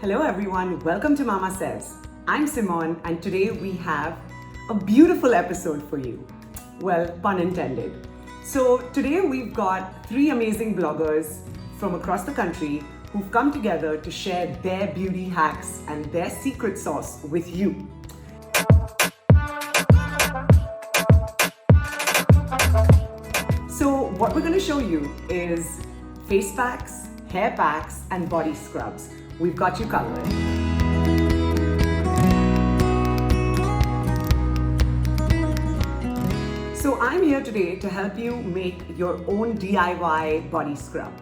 Hello everyone, welcome to Mama Says. I'm Simone and today we have a beautiful episode for you. Well, pun intended. So today we've got three amazing bloggers from across the country who've come together to share their beauty hacks and their secret sauce with you. So what we're going to show you is face packs, hair packs and body scrubs. We've got you covered. So I'm here today to help you make your own DIY body scrub.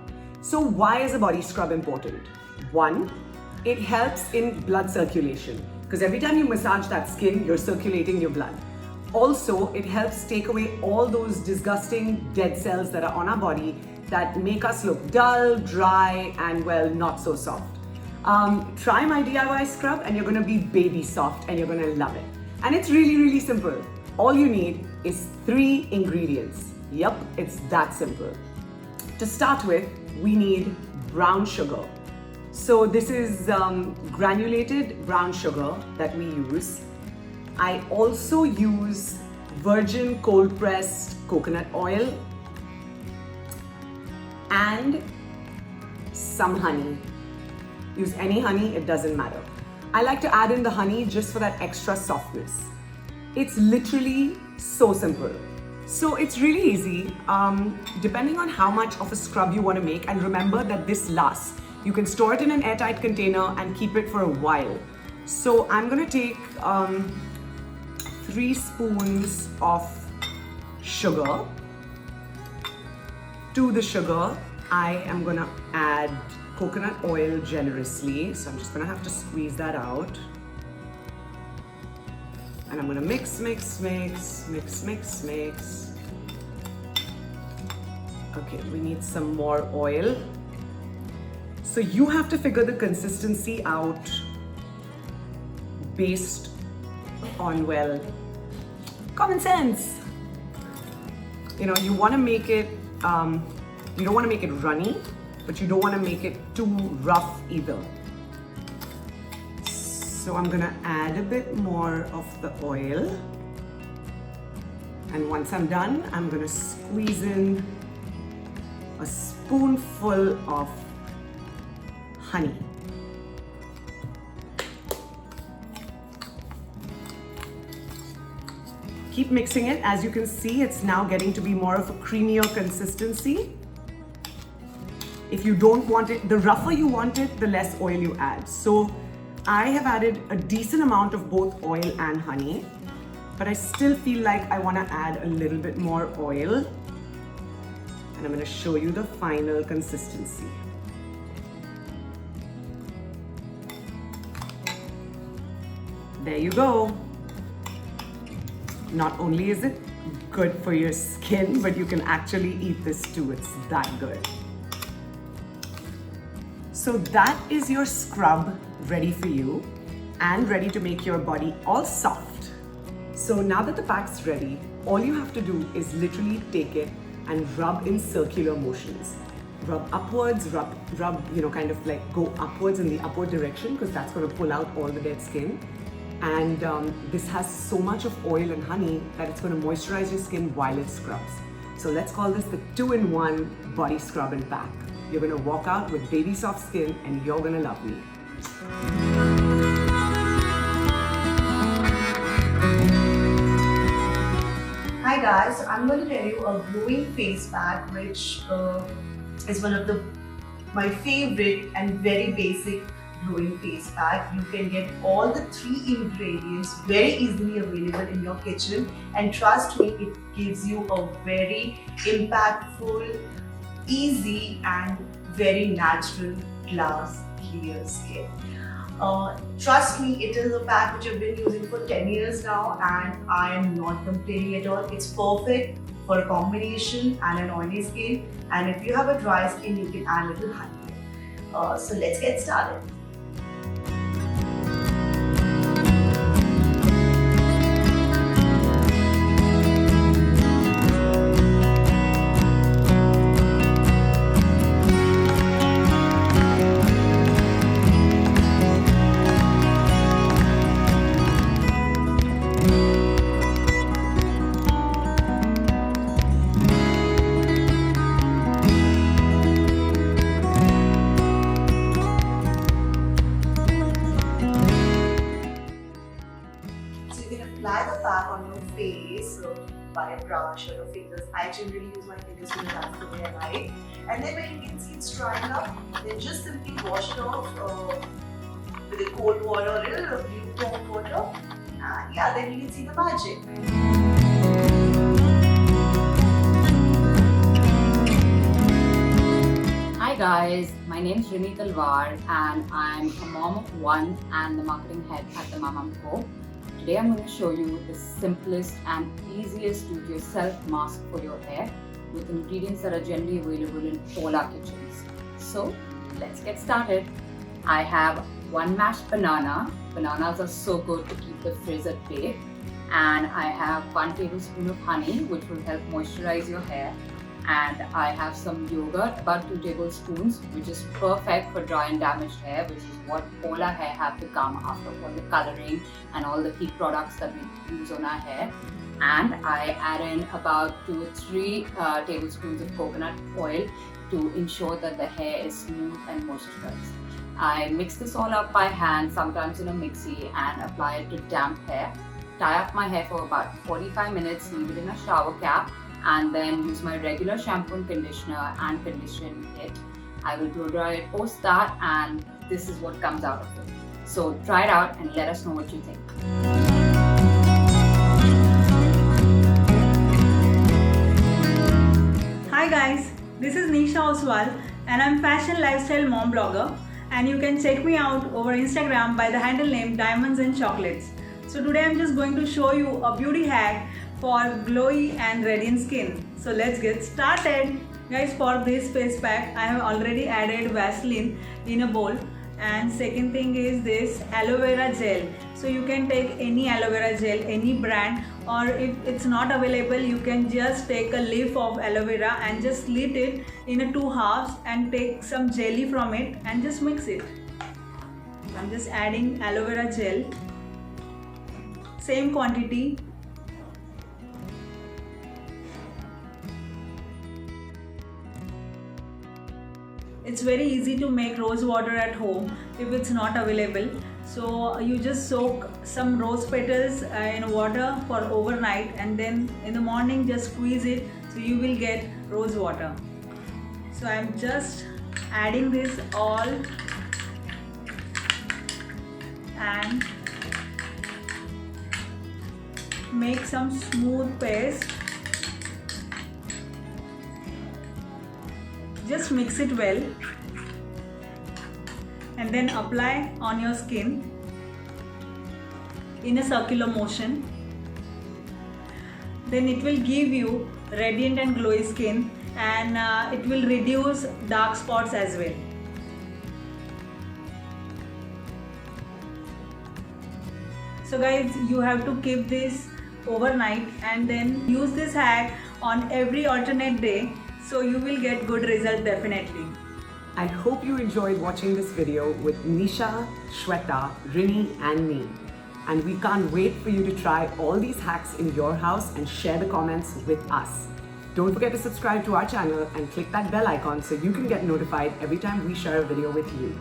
So why is a body scrub important? One, it helps in blood circulation because every time you massage that skin, you're circulating your blood. Also, it helps take away all those disgusting dead cells that are on our body that make us look dull, dry, and well, not so soft. Try my DIY scrub and you're gonna be baby soft and you're gonna love it. And it's really, really simple. All you need is 3 ingredients. Yep, it's that simple. To start with, we need brown sugar. So this is granulated brown sugar that we use. I also use virgin cold pressed coconut oil and some honey. Use any honey, it doesn't matter. I like to add in the honey just for that extra softness. It's literally so simple. So it's really easy, depending on how much of a scrub you want to make, and remember that this lasts. You can store it in an airtight container and keep it for a while. So I'm gonna take 3 spoons of sugar. To the sugar, I am gonna add coconut oil generously. So I'm just gonna have to squeeze that out. And I'm gonna mix, mix, mix, mix, mix, mix. Okay, we need some more oil. So you have to figure the consistency out based on, well, common sense. You know, you wanna make it, you don't wanna make it runny, but you don't wanna make it too rough either. So I'm gonna add a bit more of the oil. And once I'm done, I'm gonna squeeze in a spoonful of honey. Keep mixing it. As you can see, it's now getting to be more of a creamier consistency. If you don't want it, the rougher you want it, the less oil you add. So I have added a decent amount of both oil and honey, but I still feel like I want to add a little bit more oil. And I'm going to show you the final consistency. There you go. Not only is it good for your skin, but you can actually eat this too. It's that good. So that is your scrub ready for you and ready to make your body all soft. So now that the pack's ready, all you have to do is literally take it and rub in circular motions. Rub upwards, rub, kind of like go upwards in the upward direction because that's going to pull out all the dead skin. And this has so much of oil and honey that it's going to moisturize your skin while it scrubs. So let's call this the 2-in-1 body scrub and pack. You're going to walk out with baby soft skin and you're going to love me. Hi guys, I'm going to tell you a glowing face pack which is one of my favorite and very basic glowing face pack. You can get all the 3 ingredients very easily available in your kitchen, and trust me, it gives you a very impactful, easy and very natural glass clear skin. Trust me, it is a pack which I've been using for 10 years now and I am not complaining at all. It's perfect for a combination and an oily skin, and if you have a dry skin, you can add a little honey. So let's get started. wash your fingers. I generally use my fingers because that's the way I like. And then when you can see it's drying up, then just simply wash it off with a cold water, a little lukewarm water. And yeah, then you can see the magic. Hi guys, my name is Rini Talwar and I'm a mom of one and the marketing head at the Mamam Co. Today I'm going to show you the simplest and easiest do-it-yourself mask for your hair with ingredients that are generally available in all our kitchens. So let's get started. I have one mashed banana. Bananas are so good to keep the frizz at bay. And I have 1 tablespoon of honey, which will help moisturize your hair. And I have some yogurt, about 2 tablespoons, which is perfect for dry and damaged hair, which is what all our hair have become after all the coloring and all the heat products that we use on our hair. And I add in about 2 or 3 tablespoons of coconut oil to ensure that the hair is smooth and moisturized. I mix this all up by hand, sometimes in a mixie, and apply it to damp hair. Tie up my hair for about 45 minutes, leave it in a shower cap, and then use my regular shampoo and conditioner and condition it. I will blow dry it post that, and this is what comes out of it. So try it out and let us know what you think. Hi guys, this is Nisha Oswal and I'm fashion lifestyle mom blogger, and you can check me out over Instagram by the handle name Diamonds and Chocolates. So today I'm just going to show you a beauty hack for glowy and radiant skin. So let's get started. Guys, for this face pack I have already added Vaseline in a bowl, and second thing is this aloe vera gel. So you can take any aloe vera gel, any brand, or if it's not available you can just take a leaf of aloe vera and just slit it in a 2 halves and take some jelly from it and just mix it. I'm just adding aloe vera gel, same quantity. It's very easy to make rose water at home if it's not available. So you just soak some rose petals in water for overnight, and then in the morning just squeeze it, so you will get rose water. So I'm just adding this all and make some smooth paste. Just mix it well and then apply on your skin in a circular motion. Then it will give you radiant and glowy skin, and it will reduce dark spots as well. So guys, you have to keep this overnight and then use this hack on every alternate day, so you will get good result definitely. I hope you enjoyed watching this video with Nisha, Shweta, Rini and me. And we can't wait for you to try all these hacks in your house and share the comments with us. Don't forget to subscribe to our channel and click that bell icon so you can get notified every time we share a video with you.